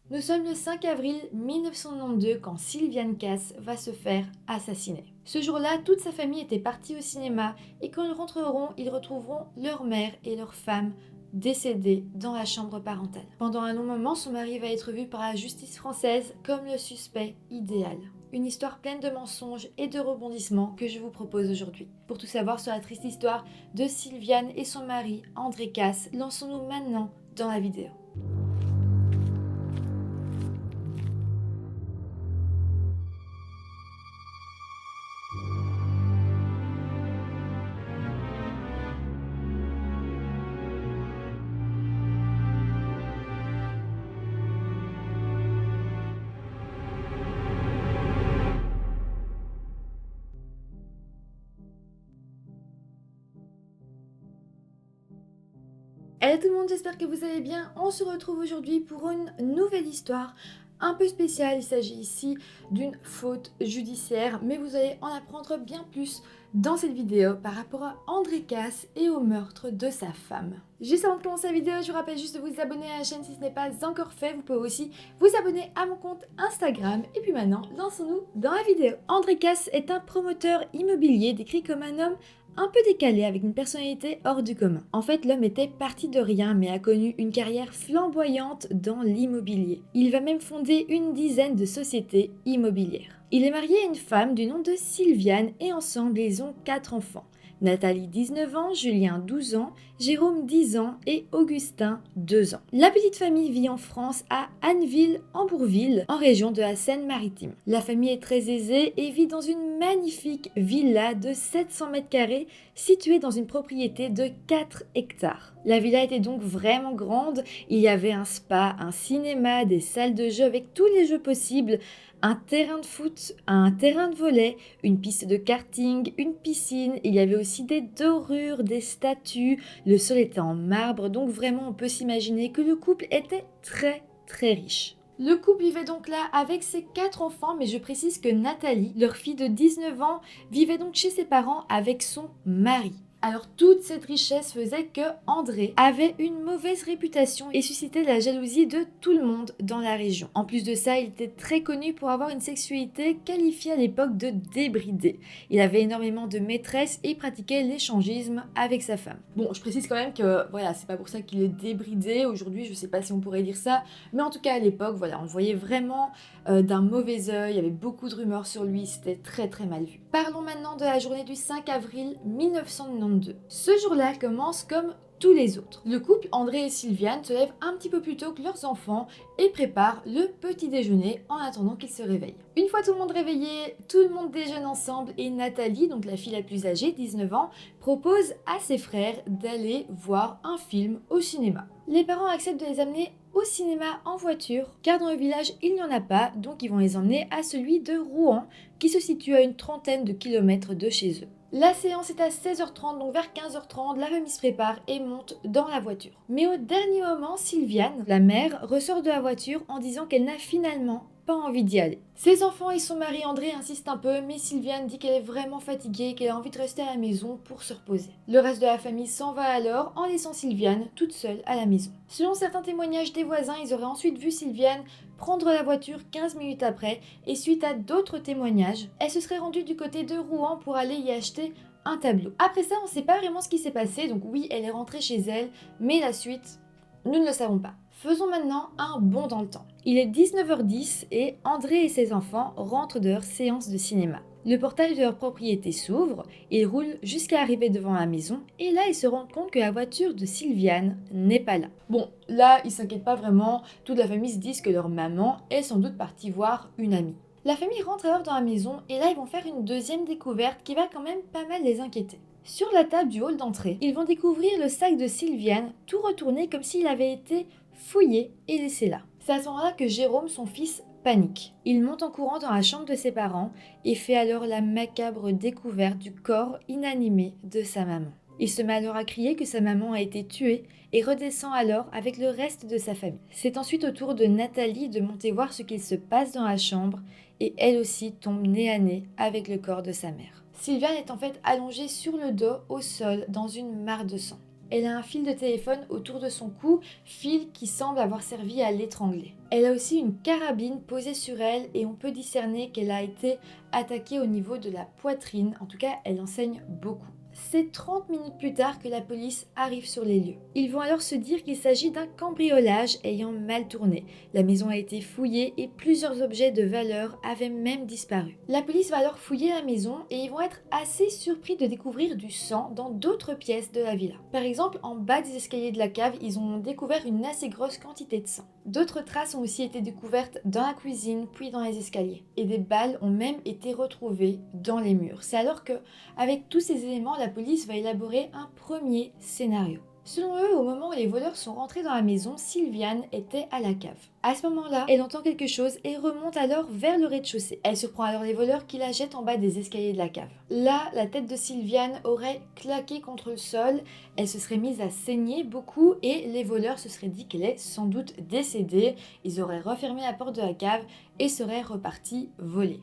Nous sommes le 5 avril 1992 quand Sylviane Cass va se faire assassiner. Ce jour-là, toute sa famille était partie au cinéma et quand ils rentreront, ils retrouveront leur mère et leur femme décédées dans la chambre parentale. Pendant un long moment, son mari va être vu par la justice française comme le suspect idéal. Une histoire pleine de mensonges et de rebondissements que je vous propose aujourd'hui. Pour tout savoir sur la triste histoire de Sylviane et son mari André Cass, lançons-nous maintenant dans la vidéo. Hello tout le monde, j'espère que vous allez bien. On se retrouve aujourd'hui pour une nouvelle histoire un peu spéciale. Il s'agit ici d'une faute judiciaire, mais vous allez en apprendre bien plus dans cette vidéo par rapport à André Cass et au meurtre de sa femme. Juste avant de commencer la vidéo, je vous rappelle juste de vous abonner à la chaîne si ce n'est pas encore fait. Vous pouvez aussi vous abonner à mon compte Instagram. Et puis maintenant, lançons-nous dans la vidéo. André Cass est un promoteur immobilier décrit comme un homme un peu décalé avec une personnalité hors du commun. En fait, l'homme était parti de rien mais a connu une carrière flamboyante dans l'immobilier. Il va même fonder une dizaine de sociétés immobilières. Il est marié à une femme du nom de Sylviane et ensemble ils ont 4 enfants. Nathalie 19 ans, Julien 12 ans, Jérôme 10 ans et Augustin 2 ans. La petite famille vit en France à Anneville-en-Bourville, en région de la Seine-Maritime. La famille est très aisée et vit dans une magnifique villa de 700 mètres carrés située dans une propriété de 4 hectares. La villa était donc vraiment grande, il y avait un spa, un cinéma, des salles de jeux avec tous les jeux possibles, un terrain de foot, un terrain de volley, une piste de karting, une piscine, il y avait aussi des dorures, des statues, le sol était en marbre, donc vraiment on peut s'imaginer que le couple était très riche. Le couple vivait donc là avec ses 4 enfants, mais je précise que Nathalie, leur fille de 19 ans, vivait donc chez ses parents avec son mari. Alors toute cette richesse faisait que André avait une mauvaise réputation et suscitait la jalousie de tout le monde dans la région. En plus de ça, il était très connu pour avoir une sexualité qualifiée à l'époque de débridée. Il avait énormément de maîtresses et pratiquait l'échangisme avec sa femme. Bon, je précise quand même que voilà, c'est pas pour ça qu'il est débridé. Aujourd'hui, je sais pas si on pourrait dire ça, mais en tout cas à l'époque, voilà, on le voyait vraiment d'un mauvais œil. Il y avait beaucoup de rumeurs sur lui, c'était très mal vu. Parlons maintenant de la journée du 5 avril 1992. Ce jour-là commence comme tous les autres. Le couple André et Sylviane se lèvent un petit peu plus tôt que leurs enfants et préparent le petit déjeuner en attendant qu'ils se réveillent. Une fois tout le monde réveillé, tout le monde déjeune ensemble et Nathalie, donc la fille la plus âgée, 19 ans, propose à ses frères d'aller voir un film au cinéma. Les parents acceptent de les amener au cinéma en voiture car dans le village il n'y en a pas, donc ils vont les emmener à celui de Rouen qui se situe à une trentaine de kilomètres de chez eux. La séance est à 16h30, donc vers 15h30, la famille se prépare et monte dans la voiture. Mais au dernier moment, Sylviane, la mère, ressort de la voiture en disant qu'elle n'a finalement pas envie d'y aller. Ses enfants et son mari André insistent un peu, mais Sylviane dit qu'elle est vraiment fatiguée et qu'elle a envie de rester à la maison pour se reposer. Le reste de la famille s'en va alors en laissant Sylviane toute seule à la maison. Selon certains témoignages des voisins, ils auraient ensuite vu Sylviane prendre la voiture 15 minutes après et suite à d'autres témoignages, elle se serait rendue du côté de Rouen pour aller y acheter un tableau. Après ça, on ne sait pas vraiment ce qui s'est passé, donc oui, elle est rentrée chez elle, mais la suite, nous ne le savons pas. Faisons maintenant un bond dans le temps. Il est 19h10 et André et ses enfants rentrent de leur séance de cinéma. Le portail de leur propriété s'ouvre, ils roulent jusqu'à arriver devant la maison et là ils se rendent compte que la voiture de Sylviane n'est pas là. Bon, là ils s'inquiètent pas vraiment, toute la famille se dit que leur maman est sans doute partie voir une amie. La famille rentre alors dans la maison et là ils vont faire une deuxième découverte qui va quand même pas mal les inquiéter. Sur la table du hall d'entrée, ils vont découvrir le sac de Sylviane tout retourné comme s'il avait été fouillé et laissé là. C'est à ce moment-là que Jérôme, son fils, panique. Il monte en courant dans la chambre de ses parents et fait alors la macabre découverte du corps inanimé de sa maman. Il se met alors à crier que sa maman a été tuée et redescend alors avec le reste de sa famille. C'est ensuite au tour de Nathalie de monter voir ce qu'il se passe dans la chambre et elle aussi tombe nez à nez avec le corps de sa mère. Sylviane est en fait allongée sur le dos au sol dans une mare de sang. Elle a un fil de téléphone autour de son cou, fil qui semble avoir servi à l'étrangler. Elle a aussi une carabine posée sur elle et on peut discerner qu'elle a été attaquée au niveau de la poitrine. En tout cas, elle enseigne beaucoup. C'est 30 minutes plus tard que la police arrive sur les lieux. Ils vont alors se dire qu'il s'agit d'un cambriolage ayant mal tourné. La maison a été fouillée et plusieurs objets de valeur avaient même disparu. La police va alors fouiller la maison et ils vont être assez surpris de découvrir du sang dans d'autres pièces de la villa. Par exemple, en bas des escaliers de la cave, ils ont découvert une assez grosse quantité de sang. D'autres traces ont aussi été découvertes dans la cuisine puis dans les escaliers. Et des balles ont même été retrouvées dans les murs. C'est alors que, avec tous ces éléments, la police va élaborer un premier scénario. Selon eux, au moment où les voleurs sont rentrés dans la maison, Sylviane était à la cave. À ce moment-là, elle entend quelque chose et remonte alors vers le rez-de-chaussée. Elle surprend alors les voleurs qui la jettent en bas des escaliers de la cave. Là, la tête de Sylviane aurait claqué contre le sol, elle se serait mise à saigner beaucoup et les voleurs se seraient dit qu'elle est sans doute décédée. Ils auraient refermé la porte de la cave et seraient repartis voler.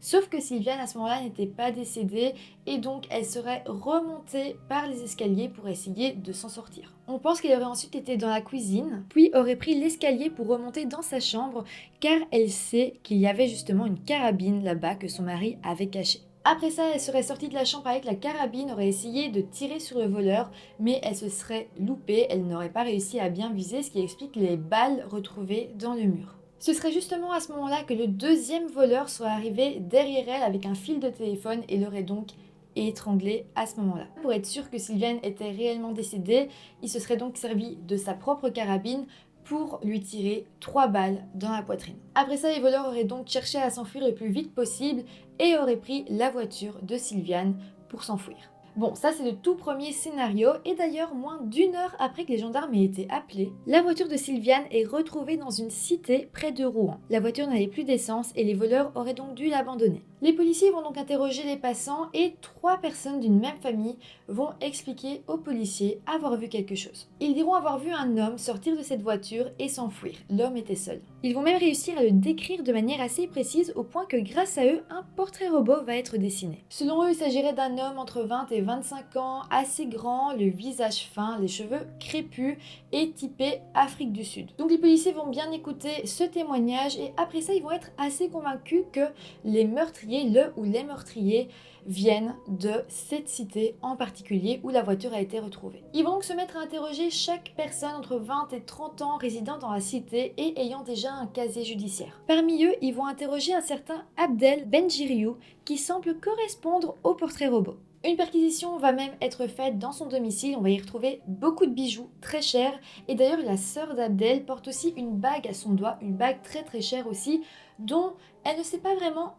Sauf que Sylviane à ce moment-là n'était pas décédée et donc elle serait remontée par les escaliers pour essayer de s'en sortir. On pense qu'elle aurait ensuite été dans la cuisine, puis aurait pris l'escalier pour remonter dans sa chambre car elle sait qu'il y avait justement une carabine là-bas que son mari avait cachée. Après ça, elle serait sortie de la chambre avec la carabine, aurait essayé de tirer sur le voleur, mais elle se serait loupée, elle n'aurait pas réussi à bien viser, ce qui explique les balles retrouvées dans le mur. Ce serait justement à ce moment-là que le deuxième voleur serait arrivé derrière elle avec un fil de téléphone et l'aurait donc étranglée à ce moment-là. Pour être sûr que Sylviane était réellement décédée, il se serait donc servi de sa propre carabine pour lui tirer 3 balles dans la poitrine. Après ça, les voleurs auraient donc cherché à s'enfuir le plus vite possible et auraient pris la voiture de Sylviane pour s'enfuir. Bon, ça c'est le tout premier scénario, et d'ailleurs, moins d'1 heure après que les gendarmes aient été appelés, la voiture de Sylviane est retrouvée dans une cité près de Rouen. La voiture n'avait plus d'essence et les voleurs auraient donc dû l'abandonner. Les policiers vont donc interroger les passants et 3 personnes d'une même famille vont expliquer aux policiers avoir vu quelque chose. Ils diront avoir vu un homme sortir de cette voiture et s'enfuir. L'homme était seul. Ils vont même réussir à le décrire de manière assez précise au point que grâce à eux, un portrait robot va être dessiné. Selon eux, il s'agirait d'un homme entre 20 et 25 ans, assez grand, le visage fin, les cheveux crépus et typé Afrique du Sud. Donc les policiers vont bien écouter ce témoignage et après ça, ils vont être assez convaincus que les meurtriers, le ou les meurtriers, viennent de cette cité en particulier où la voiture a été retrouvée. Ils vont donc se mettre à interroger chaque personne entre 20 et 30 ans résidant dans la cité et ayant déjà un casier judiciaire. Parmi eux, ils vont interroger un certain Abdel Benjiriou qui semble correspondre au portrait robot. Une perquisition va même être faite dans son domicile, on va y retrouver beaucoup de bijoux très chers et d'ailleurs la sœur d'Abdel porte aussi une bague à son doigt, une bague très chère aussi, dont elle ne sait pas vraiment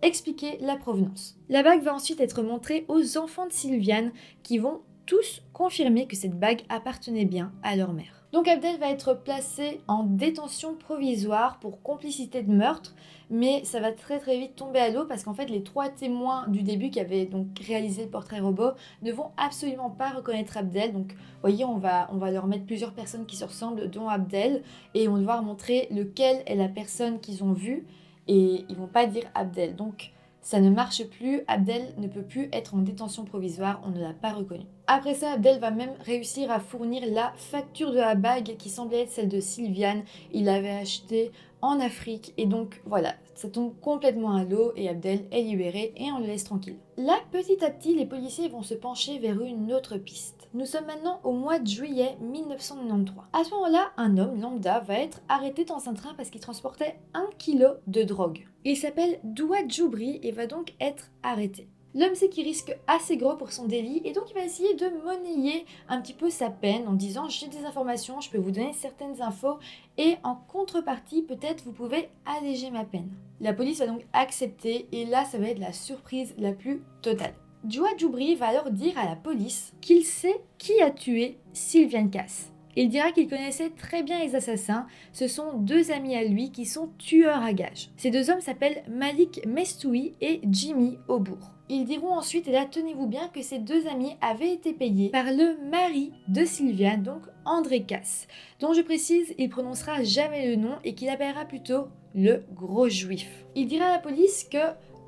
expliquer la provenance. La bague va ensuite être montrée aux enfants de Sylviane qui vont tous confirmer que cette bague appartenait bien à leur mère. Donc Abdel va être placé en détention provisoire pour complicité de meurtre, mais ça va très vite tomber à l'eau parce qu'en fait les 3 témoins du début qui avaient donc réalisé le portrait robot ne vont absolument pas reconnaître Abdel. Donc vous voyez, on va leur mettre plusieurs personnes qui se ressemblent dont Abdel et on va devoir montrer lequel est la personne qu'ils ont vue et ils vont pas dire Abdel. Donc ça ne marche plus, Abdel ne peut plus être en détention provisoire, on ne l'a pas reconnu. Après ça, Abdel va même réussir à fournir la facture de la bague qui semblait être celle de Sylviane. Il l'avait achetée en Afrique et donc voilà, ça tombe complètement à l'eau et Abdel est libéré et on le laisse tranquille. Là, petit à petit, les policiers vont se pencher vers une autre piste. Nous sommes maintenant au mois de juillet 1993. À ce moment-là, un homme lambda va être arrêté dans un train parce qu'il transportait 1 kilo de drogue. Il s'appelle Douad Djoubri et va donc être arrêté. L'homme sait qu'il risque assez gros pour son délit et donc il va essayer de monnayer un petit peu sa peine en disant j'ai des informations, je peux vous donner certaines infos et en contrepartie peut-être vous pouvez alléger ma peine. La police va donc accepter et là ça va être la surprise la plus totale. Douad Djoubri va alors dire à la police qu'il sait qui a tué Sylviane Cass. Il dira qu'il connaissait très bien les assassins, ce sont 2 amis à lui qui sont tueurs à gages. Ces 2 hommes s'appellent Malik Mestoui et Jimmy Aubour. Ils diront ensuite, et là tenez-vous bien, que ces 2 amis avaient été payés par le mari de Sylviane, donc André Cass, dont je précise, il prononcera jamais le nom et qu'il appellera plutôt le gros juif. Il dira à la police que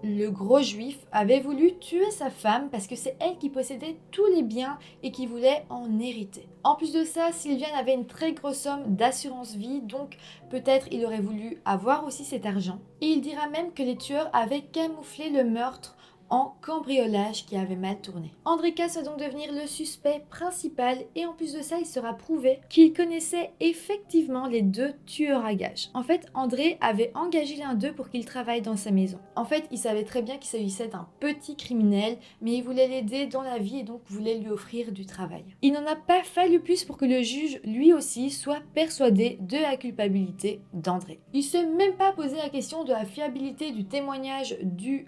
le gros juif avait voulu tuer sa femme parce que c'est elle qui possédait tous les biens et qui voulait en hériter. En plus de ça, Sylviane avait une très grosse somme d'assurance vie, donc peut-être il aurait voulu avoir aussi cet argent. Et il dira même que les tueurs avaient camouflé le meurtre en cambriolage qui avait mal tourné. André Casse va donc devenir le suspect principal et en plus de ça, il sera prouvé qu'il connaissait effectivement les deux tueurs à gages. En fait, André avait engagé l'un d'eux pour qu'il travaille dans sa maison. En fait, il savait très bien qu'il s'agissait d'un petit criminel, mais il voulait l'aider dans la vie et donc voulait lui offrir du travail. Il n'en a pas fallu plus pour que le juge, lui aussi, soit persuadé de la culpabilité d'André. Il ne s'est même pas posé la question de la fiabilité du témoignage du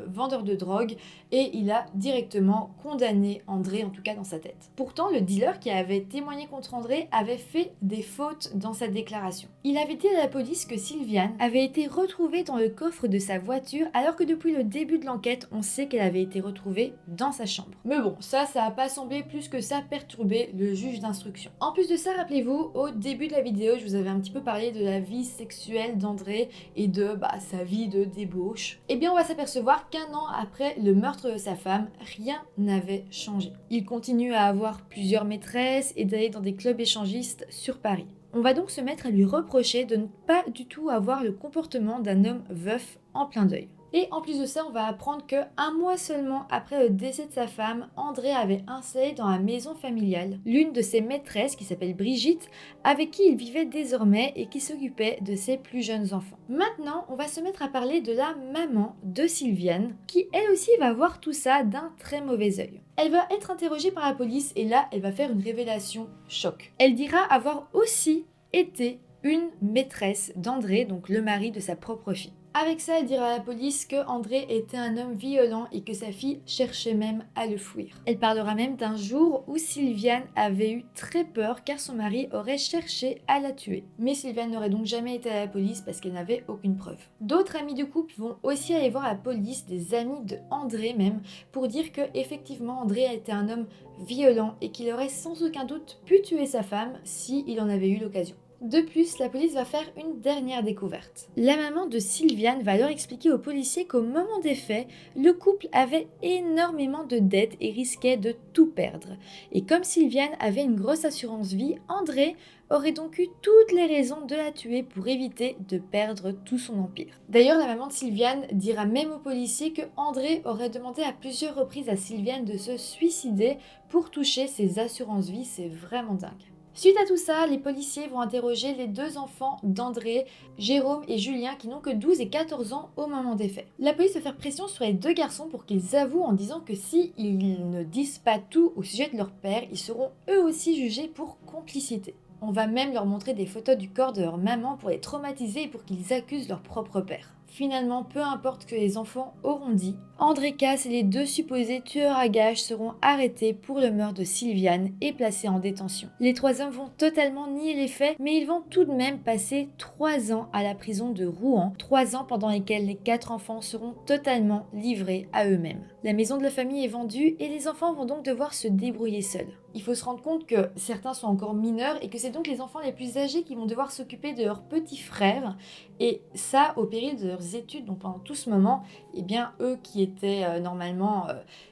vendeur de drogue et il a directement condamné André, en tout cas dans sa tête. Pourtant, le dealer qui avait témoigné contre André avait fait des fautes dans sa déclaration. Il avait dit à la police que Sylviane avait été retrouvée dans le coffre de sa voiture alors que depuis le début de l'enquête, on sait qu'elle avait été retrouvée dans sa chambre. Mais bon, ça n'a pas semblé plus que ça perturber le juge d'instruction. En plus de ça, rappelez-vous, au début de la vidéo, je vous avais un petit peu parlé de la vie sexuelle d'André et de sa vie de débauche. Eh bien, on va s'apercevoir qu'un an après le meurtre de sa femme, rien n'avait changé. Il continue à avoir plusieurs maîtresses et d'aller dans des clubs échangistes sur Paris. On va donc se mettre à lui reprocher de ne pas du tout avoir le comportement d'un homme veuf en plein deuil. Et en plus de ça, on va apprendre que un mois seulement après le décès de sa femme, André avait installé dans la maison familiale l'une de ses maîtresses qui s'appelle Brigitte, avec qui il vivait désormais et qui s'occupait de ses plus jeunes enfants. Maintenant, on va se mettre à parler de la maman de Sylviane, qui elle aussi va voir tout ça d'un très mauvais œil. Elle va être interrogée par la police et là, elle va faire une révélation choc. Elle dira avoir aussi été une maîtresse d'André, donc le mari de sa propre fille. Avec ça, elle dira à la police que André était un homme violent et que sa fille cherchait même à le fuir. Elle parlera même d'un jour où Sylviane avait eu très peur car son mari aurait cherché à la tuer. Mais Sylviane n'aurait donc jamais été à la police parce qu'elle n'avait aucune preuve. D'autres amis du couple vont aussi aller voir la police, des amis de André même, pour dire que effectivement André était un homme violent et qu'il aurait sans aucun doute pu tuer sa femme s'il en avait eu l'occasion. De plus, la police va faire une dernière découverte. La maman de Sylviane va alors expliquer aux policiers qu'au moment des faits, le couple avait énormément de dettes et risquait de tout perdre. Et comme Sylviane avait une grosse assurance vie, André aurait donc eu toutes les raisons de la tuer pour éviter de perdre tout son empire. D'ailleurs, la maman de Sylviane dira même aux policiers que André aurait demandé à plusieurs reprises à Sylviane de se suicider pour toucher ses assurances vie, c'est vraiment dingue. Suite à tout ça, les policiers vont interroger les deux enfants d'André, Jérôme et Julien, qui n'ont que 12 et 14 ans au moment des faits. La police va faire pression sur les deux garçons pour qu'ils avouent en disant que si ils ne disent pas tout au sujet de leur père, ils seront eux aussi jugés pour complicité. On va même leur montrer des photos du corps de leur maman pour les traumatiser et pour qu'ils accusent leur propre père. Finalement, peu importe ce que les enfants auront dit, André Casse et les deux supposés tueurs à gages seront arrêtés pour le meurtre de Sylviane et placés en détention. Les trois hommes vont totalement nier les faits, mais ils vont tout de même passer 3 ans à la prison de Rouen, 3 ans pendant lesquels les 4 enfants seront totalement livrés à eux-mêmes. La maison de la famille est vendue et les enfants vont donc devoir se débrouiller seuls. Il faut se rendre compte que certains sont encore mineurs et que c'est donc les enfants les plus âgés qui vont devoir s'occuper de leurs petits frères, et ça au péril de leurs études. Donc pendant tout ce moment, eh bien eux qui étaient normalement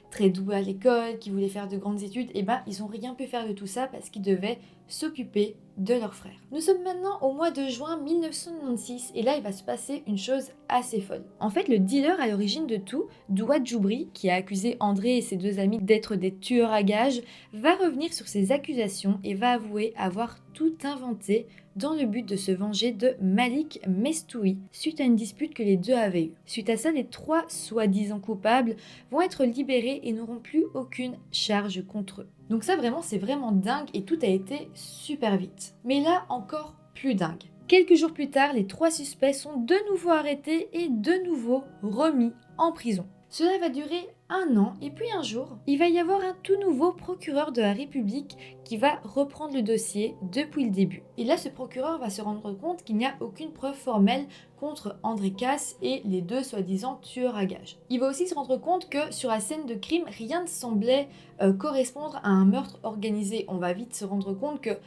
très doués à l'école, qui voulaient faire de grandes études, eh ben ils n'ont rien pu faire de tout ça parce qu'ils devaient s'occuper de leurs frères. Nous sommes maintenant au mois de juin 1996 et là il va se passer une chose assez folle. En fait, le dealer à l'origine de tout, Douad Djoubri, qui a accusé André et ses deux amis d'être des tueurs à gages, va revenir sur ses accusations et va avouer avoir tout inventé dans le but de se venger de Malik Mestoui suite à une dispute que les deux avaient eue. Suite à ça, les 3 soi-disant coupables vont être libérés et n'auront plus aucune charge contre eux. Donc ça vraiment, c'est vraiment dingue et tout a été super vite. Mais là, encore plus dingue. Quelques jours plus tard, les 3 suspects sont de nouveau arrêtés et de nouveau remis en prison. Cela va durer 1 an et puis un jour, il va y avoir un tout nouveau procureur de la République qui va reprendre le dossier depuis le début. Et là, ce procureur va se rendre compte qu'il n'y a aucune preuve formelle contre André Casse et les deux soi-disant tueurs à gages. Il va aussi se rendre compte que sur la scène de crime, rien ne semblait correspondre à un meurtre organisé. On va vite se rendre compte que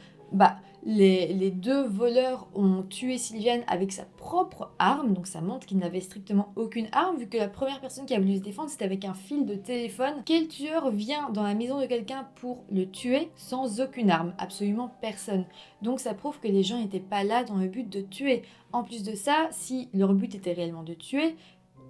Les deux voleurs ont tué Sylviane avec sa propre arme, donc ça montre qu'ils n'avaient strictement aucune arme, vu que la première personne qui a voulu se défendre, c'était avec un fil de téléphone. Quel tueur vient dans la maison de quelqu'un pour le tuer sans aucune arme? Absolument personne. Donc ça prouve que les gens n'étaient pas là dans le but de tuer. En plus de ça, si leur but était réellement de tuer,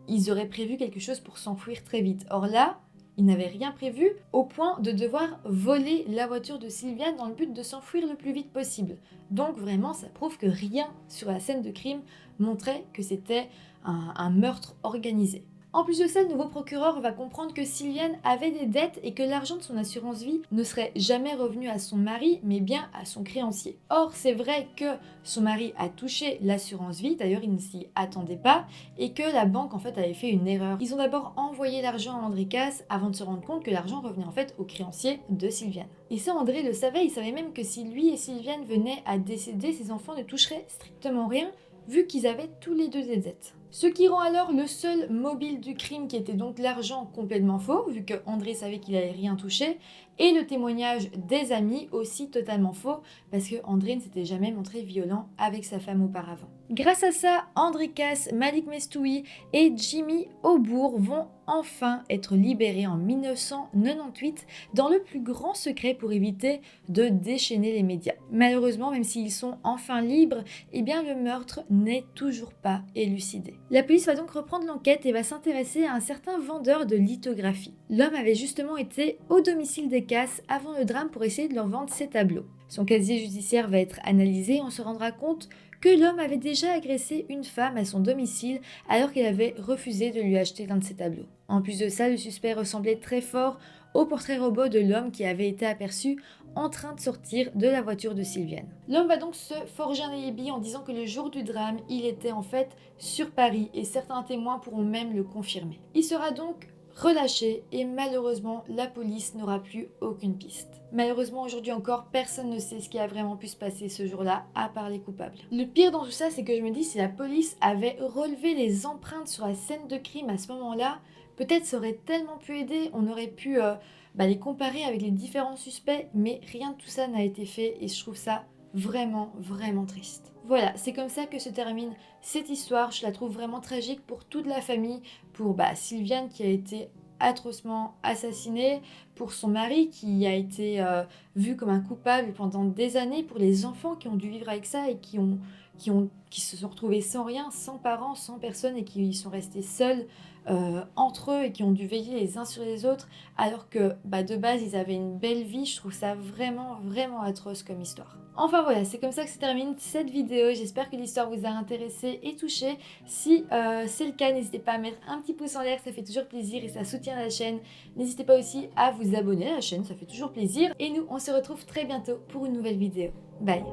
ils auraient prévu quelque chose pour s'enfuir très vite. Or là, ils n'avaient rien prévu au point de devoir voler la voiture de Sylviane dans le but de s'enfuir le plus vite possible. Donc vraiment, ça prouve que rien sur la scène de crime montrait que c'était un meurtre organisé. En plus de ça, le nouveau procureur va comprendre que Sylviane avait des dettes et que l'argent de son assurance vie ne serait jamais revenu à son mari, mais bien à son créancier. Or, c'est vrai que son mari a touché l'assurance vie, d'ailleurs il ne s'y attendait pas, et que la banque en fait avait fait une erreur. Ils ont d'abord envoyé l'argent à André Casse avant de se rendre compte que l'argent revenait en fait au créancier de Sylviane. Et ça, André le savait, il savait même que si lui et Sylviane venaient à décéder, ses enfants ne toucheraient strictement rien, vu qu'ils avaient tous les deux des dettes. Ce qui rend alors le seul mobile du crime, qui était donc l'argent, complètement faux, vu que André savait qu'il allait rien toucher, et le témoignage des amis aussi totalement faux, parce que André ne s'était jamais montré violent avec sa femme auparavant. Grâce à ça, André Casse, Malik Mestoui et Jimmy Aubour vont enfin être libérés en 1998 dans le plus grand secret pour éviter de déchaîner les médias. Malheureusement, même s'ils sont enfin libres, eh bien le meurtre n'est toujours pas élucidé. La police va donc reprendre l'enquête et va s'intéresser à un certain vendeur de lithographie. L'homme avait justement été au domicile des Casse avant le drame pour essayer de leur vendre ses tableaux. Son casier judiciaire va être analysé et on se rendra compte que l'homme avait déjà agressé une femme à son domicile alors qu'elle avait refusé de lui acheter l'un de ses tableaux. En plus de ça, le suspect ressemblait très fort au portrait robot de l'homme qui avait été aperçu en train de sortir de la voiture de Sylviane. L'homme va donc se forger un alibi en disant que le jour du drame, il était en fait sur Paris et certains témoins pourront même le confirmer. Il sera donc relâché et malheureusement la police n'aura plus aucune piste. Malheureusement aujourd'hui encore personne ne sait ce qui a vraiment pu se passer ce jour-là à part les coupables. Le pire dans tout ça c'est que je me dis si la police avait relevé les empreintes sur la scène de crime à ce moment-là, peut-être ça aurait tellement pu aider, on aurait pu les comparer avec les différents suspects, mais rien de tout ça n'a été fait et je trouve ça vraiment triste. Voilà, c'est comme ça que se termine cette histoire. Je la trouve vraiment tragique pour toute la famille, pour Sylviane qui a été atrocement assassinée, pour son mari qui a été vu comme un coupable pendant des années, pour les enfants qui ont dû vivre avec ça et qui se sont retrouvés sans rien, sans parents, sans personne et qui sont restés seuls entre eux et qui ont dû veiller les uns sur les autres alors que de base ils avaient une belle vie. Je trouve ça vraiment atroce comme histoire. Enfin voilà, c'est comme ça que se termine cette vidéo. J'espère que l'histoire vous a intéressé et touché. Si c'est le cas, n'hésitez pas à mettre un petit pouce en l'air, ça fait toujours plaisir et ça soutient la chaîne. N'hésitez pas aussi à vous abonner à la chaîne, ça fait toujours plaisir. Et nous, on se retrouve très bientôt pour une nouvelle vidéo. Bye!